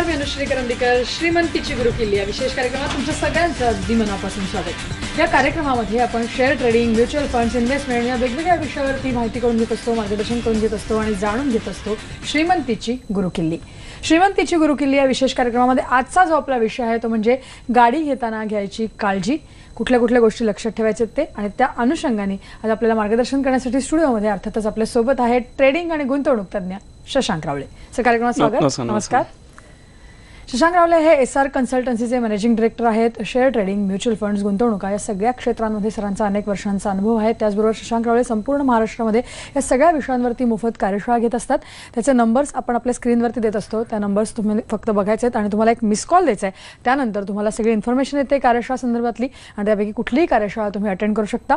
नमस्कार, मी अनुश्री करंदीकर. श्रीमंतीची गुरुकिल्ली या विशेष कार्यक्रमात तुमच्या सगळ्यांचं अगदी मनापासून स्वागत. या कार्यक्रमामध्ये आपण share trading, mutual funds, investment या वेगवेगळ्या विषयावरती माहिती करून घेत असतो, मार्गदर्शन करून घेत असतो आणि जाणून घेत असतो श्रीमंतीची गुरुकिल्ली. श्रीमंतीची गुरुकिल्ली या विशेष कार्यक्रमामध्ये आजचा जो आपला विषय आहे तो म्हणजे गाडी घेताना घ्यायची काळजी. कुठल्या कुठल्या गोष्टी लक्षात ठेवायचे ते आणि त्या अनुषंगाने आज आपल्याला मार्गदर्शन करण्यासाठी स्टुडिओमध्ये अर्थातच आपल्या सोबत आहे ट्रेडिंग आणि गुंतवणूक तज्ञ शशांक रावळे. सर, कार्यक्रमात स्वागत. नमस्कार. शशांक रावळे हे SR कन्सल्टन्सीचे मॅनेजिंग डायरेक्टर आहेत. शेअर ट्रेडिंग, म्युच्युअल फंड्स, गुंतवणुका या सगळ्या क्षेत्रांमध्ये सरांचा अनेक वर्षांचा अनुभव आहे. त्याचबरोबर शशांक रावळे संपूर्ण महाराष्ट्रामध्ये या सगळ्या विषयांवरती मोफत कार्यशाळा घेत असतात. त्याचे नंबर्स आपण आपल्या स्क्रीनवरती देत असतो. त्या नंबर्स तुम्ही फक्त बघायचे आहेत आणि तुम्हाला एक मिस कॉल द्यायचा आहे. त्यानंतर तुम्हाला सगळी इन्फॉर्मेशन येते कार्यशाळा संदर्भातली आणि त्यापैकी कुठलीही कार्यशाळा तुम्ही अटेंड करू शकता.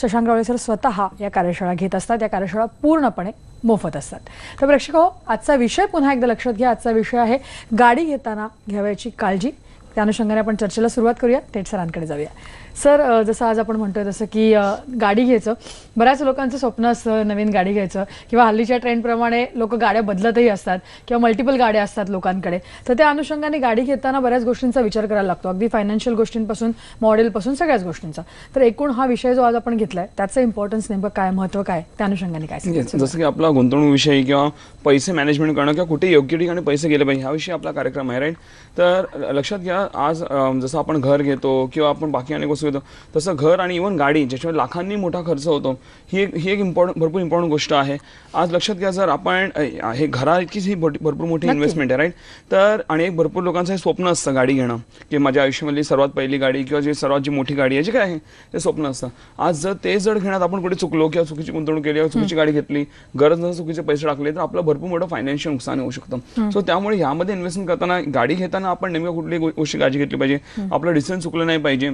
शशांक रावळे सर स्वतः या कार्यशाळा घेत असतात. या कार्यशाळा पूर्णपणे मोफत असतात. तर प्रेक्षक हो, आजचा विषय पुन्हा एकदा लक्षात घ्या. आजचा विषय आहे गाडी घेताना घ्यावयाची काळजी. त्या अनुषंगाने आपण चर्चेला सुरुवात करूया. थेट सरांकडे जाऊया. सर, जसं आज आपण म्हणतोय तसं की गाडी घ्यायचं बऱ्याच लोकांचं स्वप्न असतं, नवीन गाडी घ्यायचं किंवा हल्लीच्या ट्रेंडप्रमाणे लोक गाड्या बदलतही असतात किंवा मल्टिपल गाड्या असतात लोकांकडे. तर त्या अनुषंगाने गाडी घेताना बऱ्याच गोष्टींचा विचार करायला लागतो, अगदी फायनान्शियल गोष्टींपासून मॉडेलपासून सगळ्याच गोष्टींचा. तर एकूण हा विषय जो आज आपण घेतलाय त्याचं इम्पॉर्टन्स नेमकं काय, महत्व काय, त्या अनुषंगाने काय? जसं की आपला गुंतवणूक विषयी किंवा पैसे मॅनेजमेंट करणं किंवा कुठे योग्य ठिकाणी पैसे गेले पाहिजे ह्याविषयी आपला कार्यक्रम आहे, राईट. तर लक्षात घ्या, आज जसं आपण घर घेतो किंवा आपण बाकी अनेक वस्तू घेतो तसं घर आणि इव्हन गाडी ज्याच्यावर लाखांनी मोठा खर्च होतो ही एक भरपूर इम्पॉर्टंट गोष्ट आहे. आज लक्षात घ्या, जर आपण हे घरा इतकीच ही भरपूर मोठी इन्व्हेस्टमेंट आहे, राईट. तर आणि एक भरपूर लोकांचं हे स्वप्न असतं गाडी घेणं, की माझ्या आयुष्यामधली सर्वात पहिली गाडी किंवा जी सर्वात जी मोठी गाडी आहे जे काय आहे ते स्वप्न असतं. आज जर ते जर घेण्यात आपण कुठे चुकलो किंवा चुकीची गुंतवणूक केली किंवा चुकीची गाडी घेतली, गरज नसता चुकीचे पैसे टाकले तर आपलं भरपूर मोठं फायनान्शियल नुकसान होऊ शकतं. सो त्यामुळे यामध्ये इन्व्हेस्टमेंट करताना, गाडी घेताना आपण नेमकं कुठली गोष्टी काळजी घेतली पाहिजे, आपलं डिसिजन चुकलं नाही पाहिजे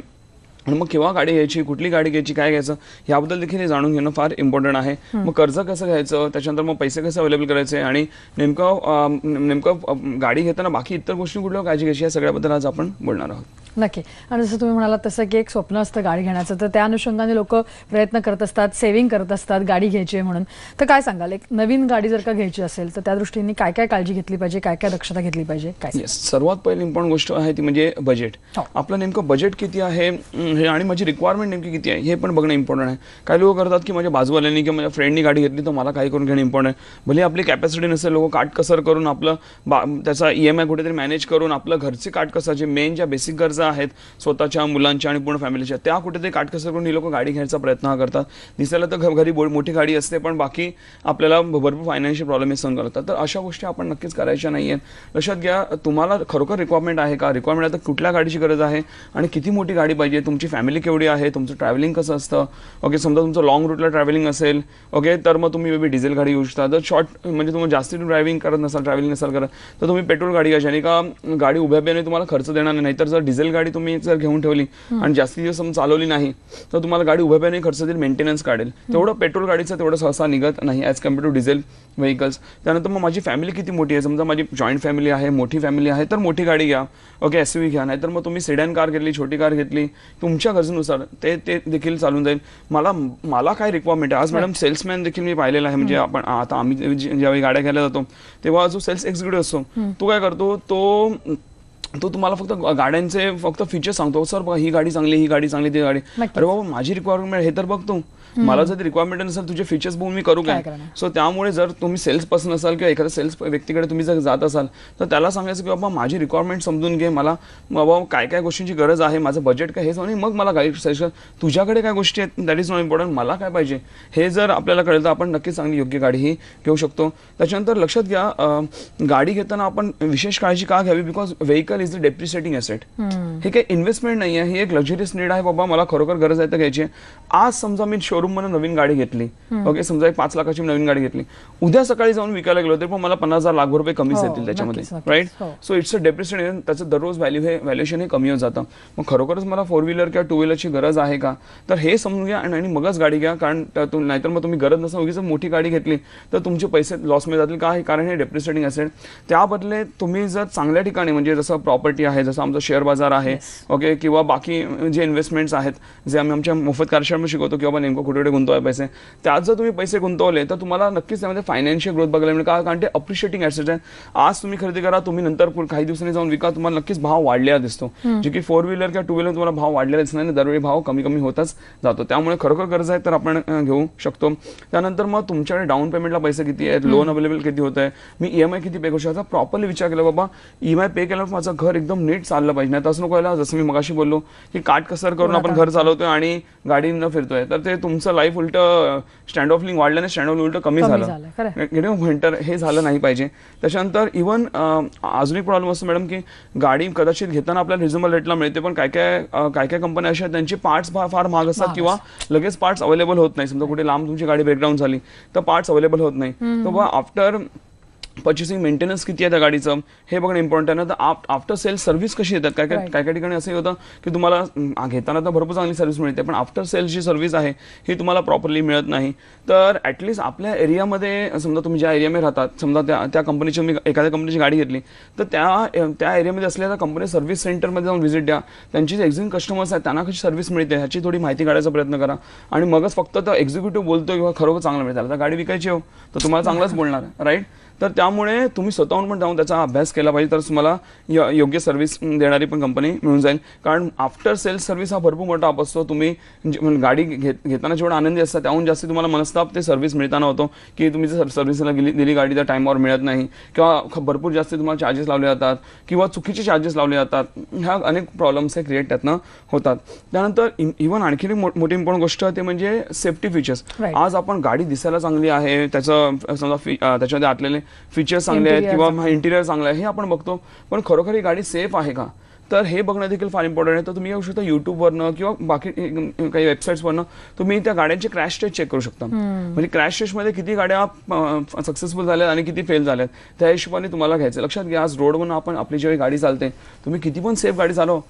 आणि मग केव्हा गाडी घ्यायची, कुठली गाडी घ्यायची, काय घ्यायचं याबद्दल देखील हे जाणून घेणं फार इम्पॉर्टंट आहे. मग कर्ज कसं घ्यायचं, त्याच्यानंतर मग पैसे कसे अवेलेबल करायचे आणि नेमकं गाडी घेताना बाकी इतर गोष्टी कुठल्या काळजी घ्यायची या सगळ्याबद्दल आज आपण बोलणार आहोत. नक्की. आणि जसं तुम्ही म्हणालात तसं की एक स्वप्न असतं गाडी घेण्याचं, तर त्या अनुषंगाने लोक प्रयत्न करत असतात, सेव्हिंग करत असतात गाडी घ्यायची आहे म्हणून. तर काय सांगाल, एक नवीन गाडी जर का घ्यायची असेल तर त्या दृष्टीने काय काय काळजी घेतली पाहिजे, काय काय दक्षता घेतली पाहिजे, काय? सर्वात पहिली इम्पॉर्टंट गोष्ट आहे ती म्हणजे बजेट. आपलं नेमकं बजेट किती आहे हे आणि माझी रिक्वायरमेंट नेमकी किती आहे हे पण बघणं इम्पॉर्टंट आहे. काही लोक करतात की माझ्या बाजूवाल्यांनी किंवा माझ्या फ्रेंडनी गाडी घेतली तर मला काही करून घेणं इम्पॉर्टंट आहे. भले आपली कॅपॅसिटी नसेल, लोक काटकसर करून आपलं त्याचा EMI कुठेतरी मॅनेज करून आपलं घरची काटकसर, जे मेन ज्या बेसिक गरजा आहेत स्वतःच्या, मुलांच्या आणि पूर्ण फॅमिलीच्या, त्या कुठेतरी काटकसर करून ही लोक गाडी घ्यायचा प्रयत्न करतात. दिसायला तर घरी मोठी गाडी असते पण बाकी आपल्याला भरपूर फायनान्शियल प्रॉब्लेम सहन करतात. तर अशा गोष्टी आपण नक्कीच करायच्या नाही आहेत. लक्षात घ्या, तुम्हाला खरोखर रिक्वायरमेंट आहे का, रिक्वायरमेंट आहे तर कुठल्या गाडीची गरज आहे आणि किती मोठी गाडी पाहिजे, तुमची फॅमिली केवढी आहे, तुमचं ट्रॅव्हलिंग कसं असतं. ओके, समजा तुमचं लॉंग रूटला ट्रॅव्हलिंग असेल, ओके, तर मग तुम्ही मे बी डिझेल गाडी घेऊ शकता. जर शॉर्ट म्हणजे तुम्हाला जास्ती ड्रायव्हिंग करत नसाल, ट्रॅव्हलिंग नसाल करत, तर तुम्ही पेट्रोल गाडी घ्यायची आणि का गाडी उभ्या बियाने तुम्हाला खर्च देणार नाही. तर जर डिझेल गाडी तुम्ही जर घेऊन ठेवली आणि जास्ती दिवस चालवली नाही तर तुम्हाला गाडी उभ्या बियाने खर्च देईल, मेंटेनन्स काढेल. तेवढं पेट्रोल गाडीचं तेवढं सहसा निघत नाही as compare to diesel vehicles. त्यानंतर मग माझी फॅमिली किती मोठी आहे, समजा माझी जॉईंट फॅमिली आहे, मोठी फॅमिली आहे, तर मोठी गाडी घ्या. ओके, SUV घ्या. नाहीतर मग तुम्ही सेडॅन कार घेतली, छोटी कार घेतली, तुमच्या गरजेनुसार ते देखील चालून जाईल. मला काय रिक्वायरमेंट आहे. आज मॅडम सेल्समॅन देखील मी पाहिलेला आहे. म्हणजे आपण आता आम्ही ज्यावेळी गाड्या घ्यायला जातो तेव्हा जो सेल्स एक्झिक्युटिव्ह असतो तो काय करतो, तो तुम्हाला फक्त गाड्यांचे फक्त फीचर्स सांगतो. सर बघा, ही गाडी चांगली, ही गाडी चांगली, ती गाडी. अरे बाबा, माझी रिक्वायरमेंट हे तर बघतो. मला जर रिक्वायरमेंट नसेल, तुझे फीचर्स बघून मी करू काय? सो त्यामुळे जर तुम्ही सेल्स पर्सन असाल किंवा एखाद्या सेल्स व्यक्तीकडे तुम्ही जर जात असाल तर त्याला सांगायचं की बाबा माझी रिक्वायरमेंट समजून घे, मला बाबा काय काय गोष्टींची गरज आहे, माझं बजेट काय हे सांगून मग मला गाडी सजेस्ट, तुझ्याकडे काय गोष्टी आहेत दॅट इज नॉट इम्पॉर्टंट, मला काय पाहिजे हे जर आपल्याला कळलं तर आपण नक्कीच चांगली योग्य गाडी ही घेऊ शकतो. त्याच्यानंतर लक्षात घ्या, गाडी घेताना आपण विशेष काळजी का घ्यावी, because vehicle is the depreciating asset. हे काही इन्व्हेस्टमेंट नाही आहे, ही एक लक्झरियस नीड आहे. बाबा मला खरोखर गरज आहे तर घ्यायची. आज समजा मी शोरूम मध्ये नवीन गाडी घेतली, ओके, समजा एक 5 लाखाची नवीन गाडी घेतली, उद्या सकाळी जाऊन विकायला गेलो तरी पण मला 50,000 लाख रुपये कमीच येतील त्याच्यामध्ये, right. So it's a depreciation, त्याचं दररोज व्हॅल्युएशन हे कमी होत जातं. मग खरोखरच मला 4 व्हीलर किंवा 2 व्हीलरची गरज आहे का, तर हे समजून घ्या आणि मगच गाडी घ्या. कारण नाहीतर मग तुम्ही गरज नसता उगीच मोठी गाडी घेतली तर तुमचे पैसे लॉस मध्ये जातील. का, कारण हे डेप्रिसिएटिंग असेल. त्या बदले तुम्ही जर चांगल्या ठिकाणी म्हणजे जसं प्रॉपर्टी आहे, जसं आमचं शेअर बाजार आहे, ओके, किंवा बाकी जे इन्व्हेस्टमेंट्स आहेत, जे आम्ही आमच्या मोफत कार्यशाळेमध्ये शिकवतो, किंवा नेमकं कुठे कुठे गुंतवायचे पैसे, त्यात जर तुम्ही पैसे गुंतवले तर तुम्हाला नक्कीच त्यामध्ये फायनान्शियल ग्रोथ बघायला मिळेल, कारण ते अप्रिशिएटिंग ॲसेट आहे. आज तुम्ही खरेदी करा, तुम्ही नंतर काही दिवसांनी जाऊन विका, तुम्हाला नक्कीच भाव वाढलेला दिसतो, जे की 4 व्हीलर किंवा 2 व्हीलर तुम्हाला भाव वाढलेला दिसणार नाही, दरवेळी भाव कमी कमी होतच जातो. त्यामुळे खरोखर गरज आहे तर आपण घेऊ शकतो. त्यानंतर मग तुमच्याकडे डाऊन पेमेंटला पैसे किती आहेत, लोन अवेलेबल किती होत आहे, मी EMI किती पे करू शकतो, प्रॉपरली विचार केला, बाबा EMI पे केल्यावर माझं घर एकदम नीट चाललं पाहिजे. नाही तसं नको व्हायला, जसं मी मगाशी बोललो की काटकसर करून आपण घर चालवतोय आणि गाडी न फिरतोय, तर ते तुमचं लाईफ उलट स्टँड ऑफ लिंक वाढलं नाही, स्टँड ऑफ उलट कमी झालं, म्हणतर हे झालं नाही पाहिजे. त्याच्यानंतर इव्हन अजून एक प्रॉब्लेम असतो मॅडम, की गाडी कदाचित घेताना आपल्याला रिझनेबल रेटला मिळते, पण काय काय कंपन्या अशा त्यांचे पार्ट्स फार महाग असतात, किंवा लगेच पार्ट्स अवेलेबल होत नाही. समजा कुठे लांब तुमची गाडी ब्रेकडाऊन झाली तर पार्ट्स अवेलेबल होत नाही. तर आफ्टर पर्चेसिंग मेंटेनन्स किती आहे त्या गाडीचं हे बघणं इम्पॉर्टंट आहे ना. तर आफ्टर सेल सर्व्हिस कशी येतात, काय ठिकाणी असंही होतं की तुम्हाला घेताना तर भरपूर चांगली सर्व्हिस मिळते, पण आफ्टर सेल जी सर्व्हिस आहे ही तुम्हाला प्रॉपरली मिळत नाही. तर ॲटलिस्ट आपल्या एरियामध्ये, समजा तुम्ही ज्या एरियामध्ये राहतात, समजा त्या कंपनीची मी एखाद्या कंपनीची गाडी घेतली तर त्या एरियामध्ये असलेल्या कंपनी सर्व्हिस सेंटरमध्ये जाऊन व्हिजिट द्या, त्यांची जे एक्झिस्टिंग कस्टमर्स आहेत त्यांना कशी सर्व्हिस मिळते ह्याची थोडी माहिती काढायचा प्रयत्न करा, आणि मगच फक्त तो एक्झिक्युटिव्ह बोलतो किंवा खरोखर चांगलं मिळतं, आता गाडी विकायची हो तर तुम्हाला चांगलंच बोलणार, राईट. तर त्यामुळे तुम्ही स्वतःहून पण जाऊन त्याचा अभ्यास केला पाहिजे, तर तुम्हाला योग्य सर्व्हिस देणारी पण कंपनी मिळून जाईल. कारण आफ्टर सेल्स सर्व्हिस हा भरपूर मोठा आप असतो. तुम्ही गाडी घेताना जेवढा आनंदी असतात त्याहून जास्त तुम्हाला मनस्ताप ते सर्व्हिस मिळताना होतो, की तुम्ही जर सर्व्हिसला दिली गाडी तर टाईमवर मिळत नाही, किंवा भरपूर जास्त तुम्हाला चार्जेस लावले जातात, किंवा चुकीचे चार्जेस लावले जातात. ह्या अनेक प्रॉब्लेम्स हे क्रिएट त्यातनं होतात. त्यानंतर इव्हन आणखी एक मोठी इम्पॉर्टंट गोष्ट ते म्हणजे सेफ्टी फीचर्स. आज आपण गाडी दिसायला चांगली आहे, त्याचं समजा त्याच्यामध्ये आतलेले फीचर्स चांगले आहेत किंवा इंटिरियर चांगलं आहे हे आपण बघतो, पण खरोखर ही गाडी सेफ आहे का, तर हे बघणं देखील फार इम्पॉर्टंट आहे. तर तुम्ही येऊ शकता युट्यूबवरनं किंवा बाकी काही वेबसाईट्सवरनं तुम्ही त्या गाड्यांचे क्रॅश टेस्ट चेक करू शकता. म्हणजे क्रॅश टेस्टमध्ये किती गाड्या सक्सेसफुल झाल्यात आणि किती फेल झाल्यात त्या हिशोबाने तुम्हाला घ्यायचं. लक्षात घ्या, आज रोडवरून आपण आपली जेव्हा गाडी चालते, तुम्ही किती पण सेफ गाडी चालव,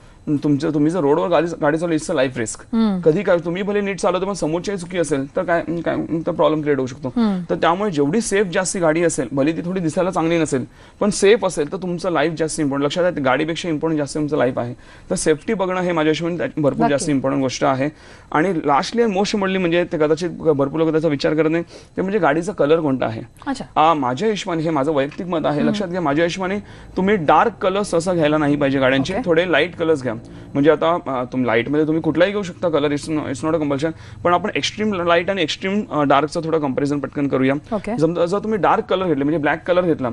तुम्ही जर रोडवर गाडी चालू इट्स अ लाईफ रिस्क. कधी काय तुम्ही भले नीट चालवतो पण समोरची चुकी असेल तर काय प्रॉब्लेम क्रिएट होऊ शकतो. तर त्यामुळे जेवढी सेफ जास्ती गाडी असेल, भले ती थोडी दिसायला चांगली नसेल पण सेफ असेल, तर तुमचं लाईफ जास्त इम्पॉर्टंट. लक्षात आहे, गाडीपेक्षा इम्पॉर्टंट जास्त तुमचं लाईफ आहे. तर सेफ्टी बघणं हे माझ्या हिशोबाने भरपूर जास्त इम्पॉर्टंट गोष्ट आहे. आणि लास्टली आणि मोस्ट इम्पॉर्टंटली म्हणजे ते कदाचित भरपूर लोक त्याचा विचार करत नाही, ते म्हणजे गाडीचा कलर कोणता आहे. माझ्या हिशोबाने, हे माझं वैयक्तिक मत आहे, लक्षात घ्या, माझ्या हिशोबाने तुम्ही डार्क कलर्स असं घ्यायला नाही पाहिजे गाड्यांचे, थोडे लाईट कलर्स घ्या. म्हणजे आता तुम्ही लाईटमध्ये तुम्ही कुठलाही घेऊ शकता colour, it's not a compulsion, पण आपण एक्स्ट्रीम लाईट आणि एक्स्ट्रीम डार्कचं थोडं कंपॅरिझन पटकन करूया. जर तुम्ही डार्क कलर घेतले म्हणजे ब्लॅक कलर घेतला,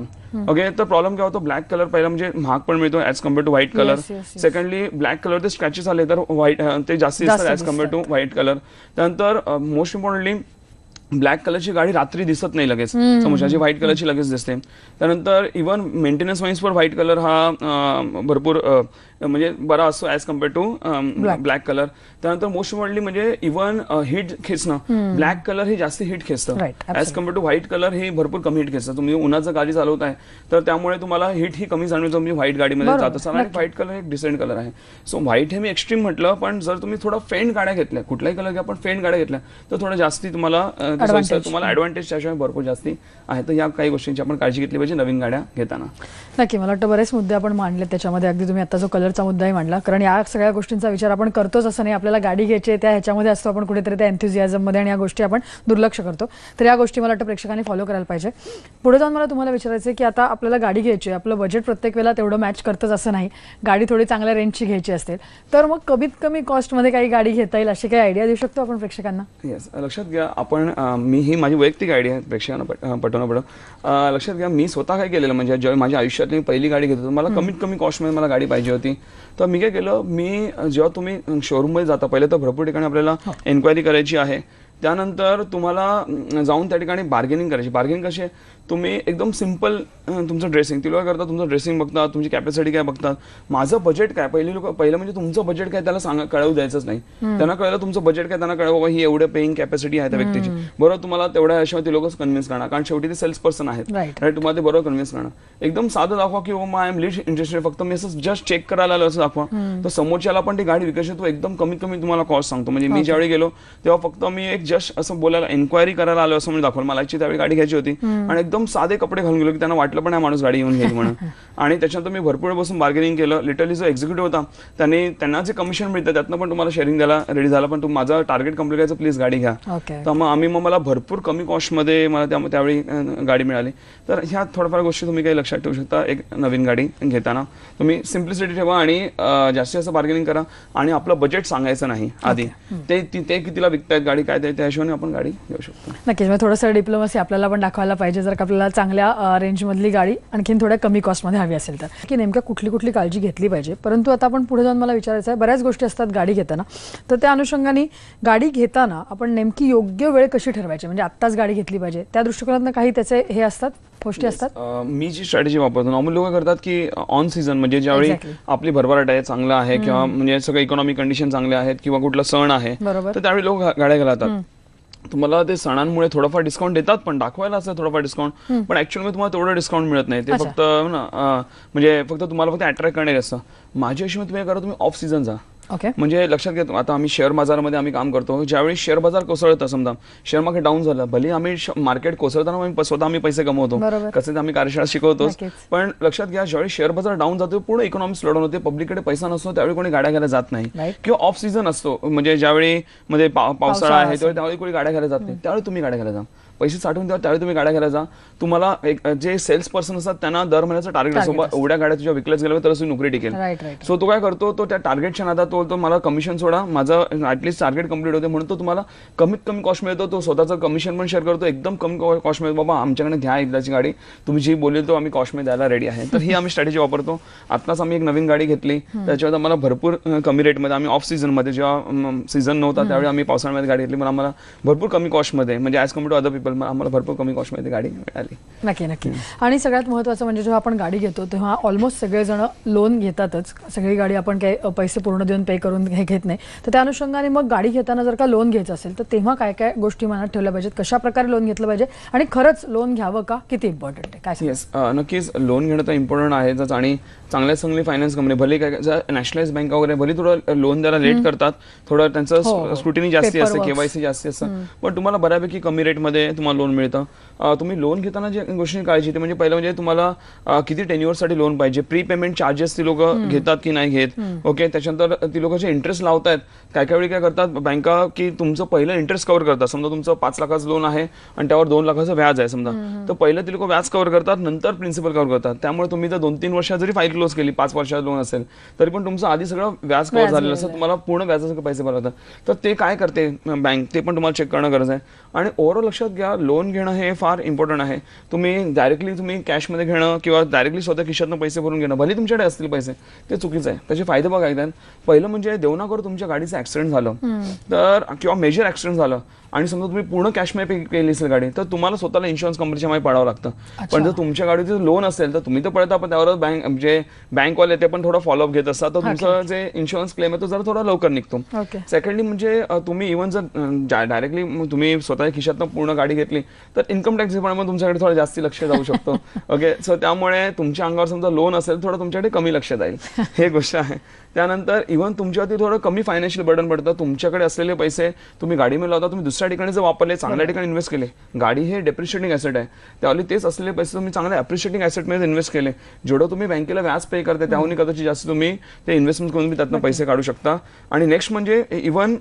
ओके, तर प्रॉब्लेम काय होतो, ब्लॅक कलर पहिला म्हणजे महाग पण मिळतो as compare to white colour. Secondly black colour ते स्क्रॅचेस आले तर व्हाईट ते जास्ती दिसतात as compare to white colour. त्यानंतर मोस्ट इम्पॉर्टंटली ब्लॅक कलरची गाडी रात्री दिसत नाही लगेच, समोरची व्हाईट कलरची लगेच दिसते. त्यानंतर इव्हन मेंटेनन्स वाईन्सवर व्हाईट कलर हा भरपूर म्हणजे बरा असतो as compare to black colour. त्यानंतर मोस्ट इम्पॉर्टंटली म्हणजे इव्हन हिट खेचणं, ब्लॅक कलर हे जास्त हिट खेचतं as compare to white colour हे भरपूर कमी हिट खेचतं. तुम्ही उन्हाचं गाडी चालवत आहे तर त्यामुळे तुम्हाला हिट ही कमी जाणवतं, तुम्ही व्हाईट गाडीमध्ये जात असाल, आणि व्हाईट कलर एक डिसेंट कलर आहे. सो व्हाईट हे मी एक्स्ट्रीम म्हटलं, पण जर तुम्ही थोडं फेंट गाड्या घेतल्या, कुठलाही कलर घ्या पण फेंट गाड्या घेतल्या तर थोडं जास्ती तुम्हाला ऍडव्हान्टेज त्याशिवाय भरपूर जास्ती आहे. तर या काही गोष्टींची आपण काळजी घेतली पाहिजे नवीन गाड्या घेताना. नक्की, मला वाटतं बरेच मुद्दे आपण मांडले त्याच्यामध्ये, अगदी तुम्ही आता जो कलरचा मुद्दाही मांडला, कारण या सगळ्या गोष्टींचा विचार आपण करतोच असं नाही, आपल्याला गाडी घ्यायची त्या ह्याच्यामध्ये असतो आपण कुठेतरी त्या एन्थुझियाझममध्ये, आणि या गोष्टी आपण दुर्लक्ष करतो. तर या गोष्टी मला वाटतं प्रेक्षकांनी फॉलो करायला पाहिजे. पुढे जाऊन मला तुम्हाला विचारायचं आहे की आता आपल्याला गाडी घ्यायची आहे, आपलं बजेट प्रत्येक वेळेला तेवढं मॅच करतच असं नाही, गाडी थोडी चांगल्या रेंजची घ्यायची असते, तर मग कमीत कमी कॉस्टमध्ये काही गाडी घेता येईल अशी काही आयडिया देऊ शकतो आपण प्रेक्षकांना? येस, लक्षात घ्या, आपण मी ही माझी वैयक्तिक आयडिया आहे, प्रेक्षकांना पटवणं पडतं. लक्षात घ्या, मी स्वतः काय केलेलं म्हणजे जेव्हा माझ्या आयुष्यात मी पहिली गाडी घेत होतो, मला कमीत कमी कॉस्टमध्ये मला गाडी पाहिजे होती. तर मी काय केलं, मी जेव्हा तुम्ही शोरूममध्ये जाता पहिले तर भरपूर ठिकाणी आपल्याला एन्क्वायरी करायची आहे. त्यानंतर तुम्हाला जाऊन त्या ठिकाणी बार्गेनिंग करायची. बार्गेनिंग कशी आहे, तुम्ही एकदम सिंपल तुमचं ड्रेसिंग, ती लोक करता तुमचं ड्रेसिंग बघतात, तुमची कॅपॅसिटी काय बघतात, माझं बजेट काय, पहिलं म्हणजे तुमचं बजेट काय त्याला कळवू द्यायचंच नाही. त्यांना कळलं तुमचं बजेट काय, त्यांना कळलं बाबा ही एवढं पेइंग कॅपॅसिटी आहे त्या व्यक्तीची, बरोबर तुम्हाला तेवढ्या हिशोबाने ते लोकच कन्व्हिन्स करणार, कारण शेवटी ते सेल्स पर्सन आहेत, राईट, तुम्हाला ते बरोबर कन्व्हिन्स करणार. एकदम साधं दाखवा की बाबा आय एम लिस्ट इंटरेस्टेड, फक्त मी असं जस्ट चेक करायला आलो असं दाखवा, तर समोरच्याला पण ती गाडी विकायची तो एकदम कमीत कमी तुम्हाला कॉस्ट सांगतो. म्हणजे मी ज्यावेळी गेलो तेव्हा फक्त मी एक जस्ट असं बोलायला एन्क्वायरी करायला आलो असं म्हणजे दाखवलं, मला त्यावेळी गाडी घ्यायची होती आणि एकदम साधे कपडे घालून गेलो की त्यांना वाटलं पण हा माणूस गाडी येऊन घेईल म्हणून. आणि त्याच्यानंतर मी भरपूर वेळ बसून बार्गेनिंग केलं. लिटरली जो एक्झिक्युटिव्ह होता त्यांना जे कमिशन मिळतं त्यातनं पण तुम्हाला शेअरिंग द्यायला रेडी झाला, पण माझं टार्गेट कम्प्लीट करायचं, प्लीज गाडी घ्या. तर मग मला भरपूर कमी कॉस्टमध्ये मला त्यावेळी गाडी मिळाली. तर ह्या थोड्याफार गोष्टी तुम्ही काही लक्षात ठेवू शकता. एक नवीन गाडी घेताना तुम्ही सिम्प्लिसिटी ठेवा आणि जास्तीत जास्त बार्गेनिंग करा आणि आपलं बजेट सांगायचं नाही आधी. ते कितीला विकतायत गाडी काय त्या हिशोबाने आपण गाडी घेऊ शकतो. नक्कीच. मग थोडंसं डिप्लोमसी आपल्याला पण दाखवायला पाहिजे जर का आपल्याला चांगल्या रेंजमधली गाडी आणखीन थोड्या कमी कॉस्टमध्ये हवी असेल तर, की नेमक्या कुठली काळजी घेतली पाहिजे. परंतु आता आपण पुढे जाऊन मला विचारायचं आहे, बऱ्याच गोष्टी असतात गाडी घेताना, तर त्या अनुषंगाने गाडी घेताना आपण नेमकी योग्य वेळ कशी ठरवायची, म्हणजे आत्ताच गाडी घेतली पाहिजे त्या दृष्टिकोनातनं काही त्याचे हे असतात गोष्टी असतात. मी जी स्ट्रॅटेजी वापरतो, नॉर्मल लोक करतात की ऑन सीझन म्हणजे ज्यावेळी आपली भरभराट आहे, चांगला आहे किंवा म्हणजे सगळं इकॉनॉमिक कंडिशन चांगले आहेत किंवा कुठला सण आहे तर त्यावेळी लोक गाड्या घालतात. तुम्हाला ते सणांमुळे थोडाफार डिस्काउंट देतात, पण दाखवायला असं थोडाफार डिस्काउंट, पण ऍक्च्युअली तुम्हाला तेवढं डिस्काउंट मिळत नाही. ते फक्त म्हणजे फक्त तुम्हाला फक्त अट्रॅक्ट करणे असतं. माझ्या हिशोबाने तुम्ही करा, तुम्ही ऑफ सीझन जा. म्हणजे लक्षात घ्या, आता आम्ही शेअर बाजारामध्ये आम्ही काम करतो. ज्यावेळी शेअर बाजार कोसळतं, समजा शेअर मार्केट डाऊन झालं, भले आम्ही मार्केट कोसळताना स्वतः आम्ही पैसे कमवतो, कसे आम्ही कार्यशाळा शिकवतो, पण लक्षात घ्या ज्यावेळी शेअर बाजार डाऊन जातो, पूर्ण इकॉनॉमी स्लो डाऊन होते, पब्लिककडे पैसा नसतो, त्यावेळी कोणी गाड्या घ्यायला जात नाही. किंवा ऑफ सीझन असतो, म्हणजे ज्यावेळी म्हणजे पावसाळा आहे त्यावेळी कोणी गाड्या घ्यायला जात नाही, त्यावेळी तुम्ही गाड्या घ्यायला जा. पैसे साठवून द्या, त्यावेळी तुम्ही गाड्या घ्यायला जा. तुम्हाला जे सेल्स पर्सन असतात त्यांना दर महिन्याचं टार्गेट असतो, एवढ्या गाड्या तुझ्या विकल्याच गेल्या तरच नोकरी टिकेल. सो तो काय करतो, तो त्या टार्गेटच्या नादात तो मला कमिशन सोडा, माझं ऍटलीस्ट टार्गेट कम्प्लीट होते म्हणून तो तुम्हाला कमीत कमी कॉस्ट मिळतो. तो स्वतःचं कमिशन पण शेअर करतो, एकदम कमी कॉस्ट मिळतो. बाबा आमच्याकडे घ्या एकदाची गाडी, तुम्ही जी बोलली तो आम्ही कॉस्टमध्ये द्यायला रेडी आहे. तर ही आम्ही स्ट्रॅटेजी वापरतो. आत्ताच आम्ही एक नवीन गाडी घेतली, त्याच्यावर आम्हाला भरपूर कमी रेटमध्ये, आम्ही ऑफ सीझनमध्ये जेव्हा सीझन नव्हता त्यावेळी आम्ही पावसाळ्यामध्ये गाडी घेतली, पण आम्हाला भरपूर कमी कॉस्टमध्ये, म्हणजे as compare to other people आम्हाला भरपूर कमी कॉस्टमध्ये गाडी मिळाली. नक्की. आणि सगळ्यात महत्त्वाचं म्हणजे जेव्हा आपण गाडी घेतो तेव्हा ऑलमोस्ट सगळेजण लोन घेतातच. सगळी गाडी आपण काही पैसे पूर्ण देऊन पे करून हे घेत नाही. तर त्या अनुषंगाने मग गाडी घेताना जर का लोन घ्यायचं असेल तर तेव्हा काय काय गोष्टी मनात ठेवल्या पाहिजेत, कशा प्रकारे लोन घेतलं पाहिजे आणि खरंच लोन घ्यावं का, किती इम्पॉर्टंट आहे काय? येस, नक्कीच लोन घेणं तर इम्पॉर्टंट आहेच. आणि चांगली फायनान्स कंपनी भले काय नॅशनलाइज बँक वगैरे भले थोडं लोन द्यायला लेट करतात, थोडं त्यांचं स्क्रुटिनी जास्ती असते, केवायसी जास्ती असतं, पण तुम्हाला बऱ्यापैकी कमी रेटमध्ये तुम्हाला लोन मिळतं. तुम्ही लोन घेताना जे गोष्टी काळजी ते म्हणजे पहिलं म्हणजे तुम्हाला किती टेन्युअरसाठी लोन पाहिजे, प्री पेमेंट चार्जेस ती लोक घेतात की नाही घेत. ओके, त्याच्यानंतर ती लोक जे इंटरेस्ट लावतात, काय वेळी काय करतात बँका की तुमचं पहिलं इंटरेस्ट कव्हर करतात. समजा तुमचं 5 लाखाचं लोन आहे आणि त्यावर 2 लाखाचं व्याज आहे समजा, तर पहिलं ती लोक व्याज कव्हर करतात, नंतर प्रिन्सिपल कव्हर करतात. त्यामुळे तुम्ही जर 2-3 वर्षात जरी फाईल क्लोज केली, 5 वर्षाचं लोन असेल तरी पण तुमचं आधी सगळं व्याज कव्हर झालेलं असं तुम्हाला पूर्ण व्याजाचे पैसे भरतात. तर ते काय करते बँक, ते पण तुम्हाला चेक करणं गरज आहे. आणि ओव्हरऑल लक्षात घ्या, लोन घेणं हे फार इम्पॉर्टंट आहे. तुम्ही डायरेक्टली तुम्ही कॅशमध्ये घेणं किंवा डायरेक्टली स्वतः खिशातनं पैसे भरून घेणं, भले तुमच्याकडे असतील पैसे, ते चुकीचं आहे. त्याचे फायदे बघा एकदा. पहिलं म्हणजे देऊ ना करू तुमच्या गाडीचं ऍक्सिडेंट झालं तर किंवा मेजर ऍक्सिडेंट झालं आणि समजा तुम्ही पूर्ण कॅशमध्ये पे केली असेल गाडी, तर तुम्हाला स्वतःला इन्शुरन्स कंपनीच्या मागे पाडावं लागतं. पण जर तुमच्या गाडीचं लोन असेल तर तुम्ही तर पडता, पण त्यावर बँकवाले ते पण थोडं फॉलोअप घेत असतात, तर तुमचं जे इन्शुरन्स क्लेम आहे तो जरा थोडा लवकर निघतो. सेकंडली म्हणजे तुम्ही इव्हन जर डायरेक्टली तुम्ही स्वतःच्या खिशातनं पूर्ण गाडी घेतली तर इन्कम टॅक्स डिपार्टमेंट तुमच्याकडे थोडं जास्त लक्ष जाऊ शकतो. ओके, सो त्यामुळे तुमच्या अंगावर समजा लोन असेल थोडं तुमच्याकडे कमी लक्ष जाईल, हे गोष्ट आहे. त्यानंतर इव्हन तुमच्यावरती थोडं कमी फायनान्शियल बर्डन पडतं. तुमच्याकडे असलेले पैसे तुम्ही गाडीमध्ये लावता, तुम्ही दुसऱ्या ठिकाणी जर वापरले, चांगल्या ठिकाणी इन्व्हेस्ट केले, गाडी हे डेप्रिशिएटिंग ॲसेट आहे, त्यावेळी तेच असलेले पैसे तुम्ही चांगल्या अप्रिशिएटिंग ॲसेटमध्ये इन्व्हेस्ट केले, जेवढं तुम्ही बँकेला व्याज पे करते त्याहून कदाचित जास्त तुम्ही ते इन्व्हेस्टमेंट करून त्यातनं पैसे काढू शकता. आणि नेक्स्ट म्हणजे इव्हन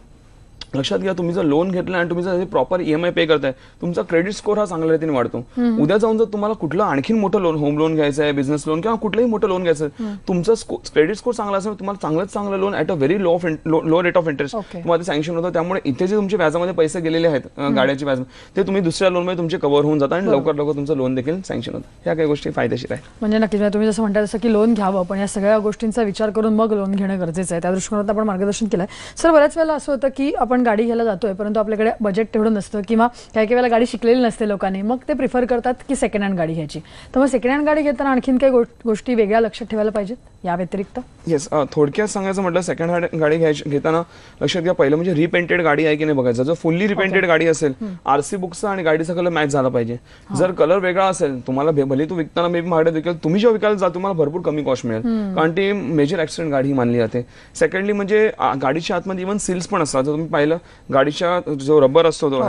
लक्षात घ्या, तुम्ही जर लोन घेतलं आणि तुम्ही जर प्रॉपर EMI पे करताय, तुमचा क्रेडिट स्कोर हा चांगल्या रीतीने वाढतो. उद्या जाऊन जर तुम्हाला कुठलं आणखीन मोठं लोन, होम लोन घ्यायचं आहे, बिझनेस लोन किंवा कुठलंही मोठं लोन घ्यायचं आहे, तुमचं क्रेडिट स्कोर चांगला असेल, तुम्हाला चांगलं loan at a very low rate of interest तुम्हाला सँक्शन होतं. त्यामुळे इथे जे तुमच्या व्याजामध्ये पैसे गेलेले आहेत गाड्याच्या व्याज, ते तुम्ही दुसऱ्या लोनमध्ये तुमचे कव्हर होऊन जातात आणि लवकर तुमचं लोन देखील सँक्शन होतं. ह्या काही गोष्टी फायदेशीर आहे. म्हणजे नक्कीच तुम्ही जसं म्हणता तसं की लोन घ्यावं, पण या सगळ्या गोष्टींचा विचार करून मग लोन घेणं गरजेचं आहे. त्या दृष्टिकोनात आपण मार्गदर्शन केलंय. सर, बऱ्याच वेळेला असं होतं की आपण गाडी घ्यायला जातोय परंतु आपल्याकडे बजेट तेवढं नसतं किंवा काही वेळेला गाडी शिकलेली नसते लोकांनी, मग ते प्रिफर करतात की सेकंड हँड गाडी घ्यायची. तर मग सेकंड हँड गाडी घेताना आणखीन काही गोष्टी वेगळ्या लक्षात ठेवायला पाहिजेत या व्यतिरिक्त? येस, थोडक्यात सांगायचं म्हटलं सेकंड हँड गाडी घेताना लक्षात घ्या, पहिलं म्हणजे रिपेंटेड गाडी आहे की नाही बघायचं. जर फुल्ली रिपेंटेड गाडी असेल, आरसी बुकचा आणि गाडीचा कलर मॅच झाला पाहिजे. जर कलर वेगळा असेल, तुम्हाला भले तू विकताना मे बी महागडे विकेल, तुम्ही जेव्हा विकायला जा तुम्हाला भरपूर कमी कॉस्ट मिळेल, कारण ती मेजर ऍक्सिडेंट गाडी मानली जाते. सेकंडली म्हणजे गाडीच्या आतमध्ये इव्हन सील्स पण असतात. जर तुम्ही पाहिलं गाडीच्या जो रबर असतो तो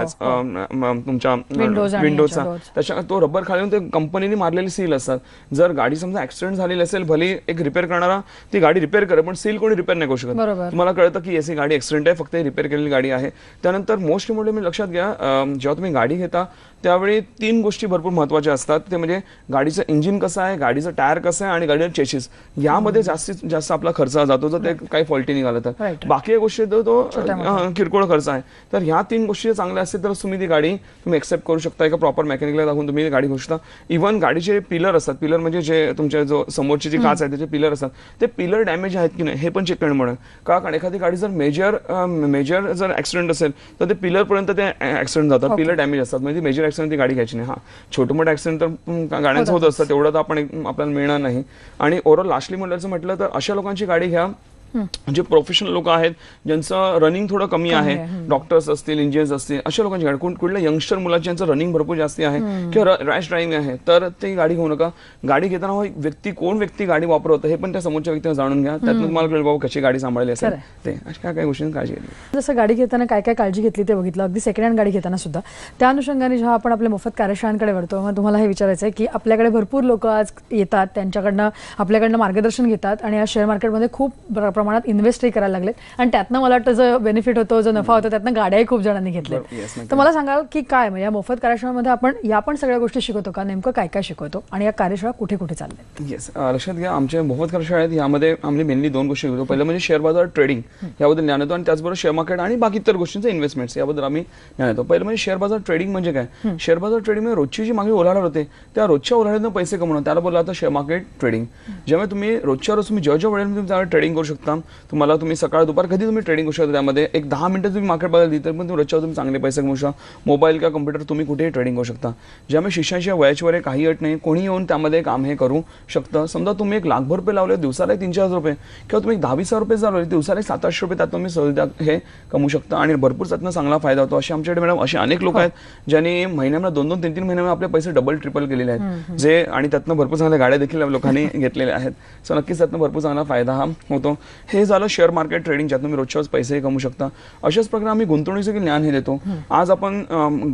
तुमच्या विंडोचा, त्याच्या तो रबर खाली ते कंपनीने मारलेली सील असतात. जर गाडी समजा ऍक्सिडेंट झालेली असेल, भले एक रिपेअर करणारा ती गाडी रिपेअर करे, पण सील कोणी रिपेअर नाही करू शकत. तुम्हाला कळतं की याची गाडी ऍक्सिडेंट आहे, फक्त रिपेअर केलेली गाडी आहे. त्यानंतर मोस्ट इम्पॉर्टंट लक्षात घ्या, जेव्हा तुम्ही गाडी घेता त्यावेळी 3 गोष्टी भरपूर महत्त्वाच्या असतात. ते म्हणजे गाडीचं इंजिन कसं आहे, गाडीचं टायर कसं आहे आणि गाडीचं चेसिस. यामध्ये जास्तीत जास्त आपला खर्च जातो जर ते काही फॉल्टी निघालं तर. बाकी गोष्टी तो किरकोळ खर्च आहे. तर ह्या 3 गोष्टी चांगल्या असतील तर तुम्ही ती गाडी तुम्ही एक्सेप्ट करू शकता. एका प्रॉपर मेकॅनिकला दाखवून तुम्ही गाडी घेऊ शकता. इव्हन गाडीचे पिलर असतात, पिलर म्हणजे जे तुमच्या जो समोरची जी काच आहे त्याचे पिलर असतात, ते पिलर डॅमेज आहेत की नाही हे पण चेक करणं म्हणून. का, कारण एखादी गाडी जर मेजर जर ऍक्सिडेंट असेल तर ते पिलर पर्यंत ते ऍक्सिडेंट जातात, पिलर डॅमेज असतात. म्हणजे मेजर ऍक्सिडेंट ती गाडी घ्यायची नाही. हा, छोटे मोठे ऍक्सिडेंट तर गाड्यांचं होत असतं, तेवढं तर आपण आपल्याला मिळणार नाही. आणि ओव्हरऑल लास्टली म्हटलं तर अशा लोकांची गाडी घ्या जे प्रोफेशनल लोक आहेत, ज्यांचं रनिंग थोडं कमी आहे, डॉक्टर्स असतील, इंजिनियर्स असतील, अशा लोकांची गाडी. कुठल्या यंगस्टर मुलाची ज्यांचं रनिंग भरपूर जास्ती आहे किंवा रॅश ड्रायव्हिंग आहे, तर ती गाडी घेऊ नका. गाडी घेताना कोण व्यक्ती गाडी वापरत हे पण त्या समोरच्या व्यक्तीला जाणून घ्या. त्यातून तुम्हाला कळेल बाबा कशी गाडी सांभाळली असेल ते. अशा काही गोष्टींची काळजी घेतली. जसं गाडी घेताना काय काय काळजी घेतली ते बघितलं, अगदी सेकंड हँड गाडी घेताना सुद्धा. त्या अनुषंगाने जेव्हा आपण आपल्या मोफत कार्यशाळांकडे वळतो, मग तुम्हाला हे विचारायचं आहे की आपल्याकडे भरपूर लोक आज येतात, त्यांच्याकडनं आपल्याकडनं मार्गदर्शन घेतात आणि आज शेअर मार्केटमध्ये खूप प्रमाणात इन्व्हेस्ट करायला लागले आणि त्यातनं मला वाटतं जो बेनिफिट होतो, जो नफा होतो, त्यातनं गाड्याही खूप जणांनी घेतल्या. तर मला सांगाल की काय म्हणजे या मोफत कार्यशाळेमध्ये आपण या पण सगळ्या गोष्टी शिकवतो का, नेमकं काय काय शिकवतो आणि या कार्यशाळा कुठे कुठे चालल्या? येस, लक्षात घ्या, आमच्या मोफत कार्यशाळेत यामध्ये आम्ही मेनली 2 गोष्टी शिकवतो. पहिलं म्हणजे शेअर बाजार ट्रेडिंग याबद्दल ज्ञान येतो आणि त्याचबरोबर शेअर मार्केट आणि बाकी इतर गोष्टींचे इन्व्हेस्टमेंट्स याबद्दल आम्ही ज्ञान येतो. पहिलं म्हणजे शेअर बाजार ट्रेडिंग म्हणजे काय. शेअर बाजार ट्रेडिंग म्हणजे रोजची जी मागणी ओलाढाल होते त्या रोजच्या ओलाढालीनं पैसे कमवणं, त्याला बोलला जातं शेअर मार्केट ट्रेडिंग. जेव्हा तुम्ही रोजच्या रोज तुम्ही ज्या वेळेला तुम्ही ट्रेडिंग करू शकता, तुम्ही सकाळ दुपार कधी तुम्ही ट्रेडिंग करू शकता, त्यामध्ये एक 10 मिनिटं तुम्ही मार्केट बदलली तर पण तुम्ही रोजच्या तुम्ही चांगले पैसे कमवू शकता. मोबाईल किंवा कम्प्युटर तुम्ही कुठेही ट्रेडिंग करू शकता. ज्यामुळे शिक्षणाच्या वयाच्यावर काही अट नाही, कोणी येऊन त्यामध्ये काम हे करू शकतं. समजा तुम्ही एक लाखभर रुपये लावले, दिवसाला 3-4 रुपये किंवा तुम्ही 10-20 रुपये लावले, दिवसाला 700-800 रुपये त्यात तुम्ही सहज हे कमवू शकता आणि भरपूर त्यातनं चांगला फायदा होतो. असे आमच्याकडे मॅडम असे अनेक लोक आहेत ज्यांनी महिन्यामध्ये 2-2, 3-3 महिन्यामध्ये आपले पैसे डबल ट्रिपल केलेले आहेत, जे आणि त्यातनं भरपूर चांगल्या गाड्या देखील लोकांनी घेतलेल्या आहेत. सो नक्कीच त्यातनं भरपूर चांगला फायदा हा होतो. हे झालं शेअर मार्केट ट्रेडिंग, ज्यात तुम्ही रोजच्या पैसे कमवू शकता. अशाच प्रकारे आम्ही गुंतवणुकीचे ज्ञान हे देतो. आज आपण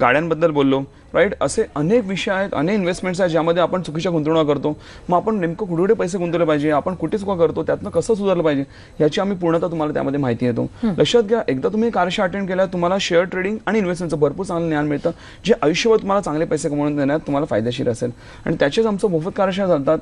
गाड्यांबद्दल बोललो, राईट. असे अनेक विषय आहेत, अनेक इन्व्हेस्टमेंट्स आहेत ज्यामध्ये आपण चुकीच्या गुंतवणूक करतो. मग आपण नेमकं कुठे पैसे गुंतवले पाहिजे, आपण कुठे चुका करतो, त्यातनं कसं सुधारलं पाहिजे याची आम्ही पूर्णतः तुम्हाला त्यामध्ये माहिती देतो. लक्षात घ्या, एकदा तुम्ही कार्यशाळा अटेंड केल्या, तुम्हाला शेअर ट्रेडिंग आणि इन्व्हेस्टमेंटचं भरपूर चांगलं ज्ञान मिळतं, जे आयुष्यभर तुम्हाला चांगले पैसे कमवून देण्यात तुम्हाला फायदेशीर असेल. आणि त्याचेच आमचं मोफत कार्यशाळा चालतात.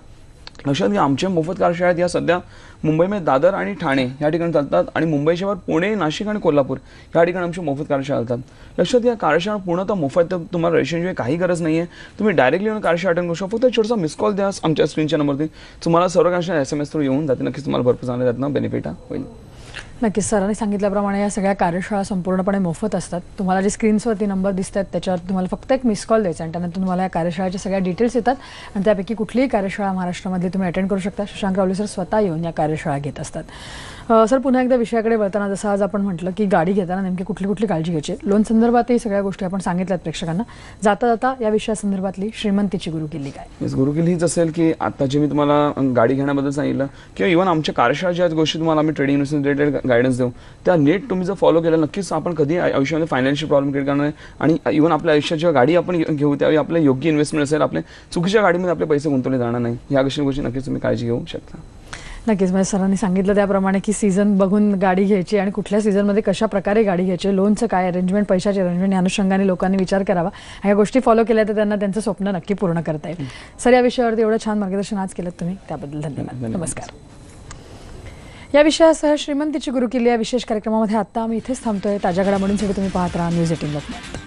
लक्षात घ्या, आमच्या मोफत कार्यशाळेत या सध्या मुंबईमध्ये दादर आणि ठाणे या ठिकाणी चालतात आणि मुंबईशिवाय पुणे, नाशिक आणि कोल्हापूर या ठिकाणी आमच्या मोफत कार्यशाळा चालतात. लक्षात घ्या, कार्यशाळा पूर्णतः मोफत, तुम्हाला रजिस्ट्रेशनची काही गरज नाही आहे. तुम्ही डायरेक्टली येऊन कार्यशाळा अटेंड करू शकता. फक्त छोटासा मिस कॉल द्या आमच्या स्क्रीनच्या नंबरवरती, तुम्हाला सर्व कार्यशाळा SMS थ्रू येऊन जाते. नक्कीच तुम्हाला भरपूर चांगलं त्यातनं बेनिफिट होईल. नक्कीच सरांनी सांगितल्याप्रमाणे या सगळ्या कार्यशाळा संपूर्णपणे मोफत असतात. तुम्हाला जे स्क्रीन्सवरती नंबर दिसतात त्याच्यावर तुम्हाला फक्त एक मिस कॉल द्यायचा आणि त्यानंतर तुम्हाला या कार्यशाळेच्या सगळ्या डिटेल्स येतात आणि त्यापैकी कुठलीही कार्यशाळा महाराष्ट्रामध्ये तुम्ही अटेंड करू शकता. शशांक रावले सर स्वतः येऊन या कार्यशाळा घेत असतात. सर, पुन्हा एकदा विषयाकडे वळताना, जसं आज आपण म्हटलं की गाडी घेताना नेमकी कुठली काळजी घ्यायची, लोन संदर्भातही सगळ्या गोष्टी आपण सांगितल्यात प्रेक्षकांना. जाता जाता या विषयासंदर्भातली श्रीमंतीची गुरुकिल्ली काय? गुरुकिल्ली हीच असेल की आता जे मी तुम्हाला गाडी घेण्याबद्दल सांगितलं किंवा इव्हन आमच्या कार्यशाळा ज्या गोष्टी तुम्हाला आम्ही ट्रेडिंग रिलेटेड गायडन्स देऊ, त्या नीट तुम्ही जर फॉलो केलं, नक्कीच आपण कधी आयुष्यामध्ये फायनान्शियल प्रॉब्लेम क्रिएट करणार नाही. आणि इव्हन आपल्या आयुष्यात जेव्हा गाडी आपण घेऊ त्यावेळी आपल्या योग्य इन्व्हेस्टमेंट असेल, आपल्या चुकीच्या गाडीमध्ये आपले पैसे गुंतवले जाणार नाही. ह्या गोष्टी नक्कीच तुम्ही काळजी घेऊ शकता. नक्कीच, म्हणजे सरांनी सांगितलं त्याप्रमाणे की सीझन बघून गाडी घ्यायची आणि कुठल्या सीझनमध्ये कशा प्रकारे गाडी घ्यायची, लोनचं काय अरेंजमेंट, पैशाचे अरेंजमेंट या अनुषंगाने लोकांनी विचार करावा. ह्या गोष्टी फॉलो केल्या तर त्यांना त्यांचं स्वप्न नक्की पूर्ण करता येईल. सर, या विषयावरती एवढं छान मार्गदर्शन आज केलं तुम्ही, त्याबद्दल धन्यवाद. नमस्कार. या विषयासह श्रीमंतीची गुरुकिल्ली या विशेष कार्यक्रमामध्ये आता आम्ही इथेच थांबतोय. ताज्या घडामोडींसाठी तुम्ही पाहत राहा न्यूज 18 लोकमत.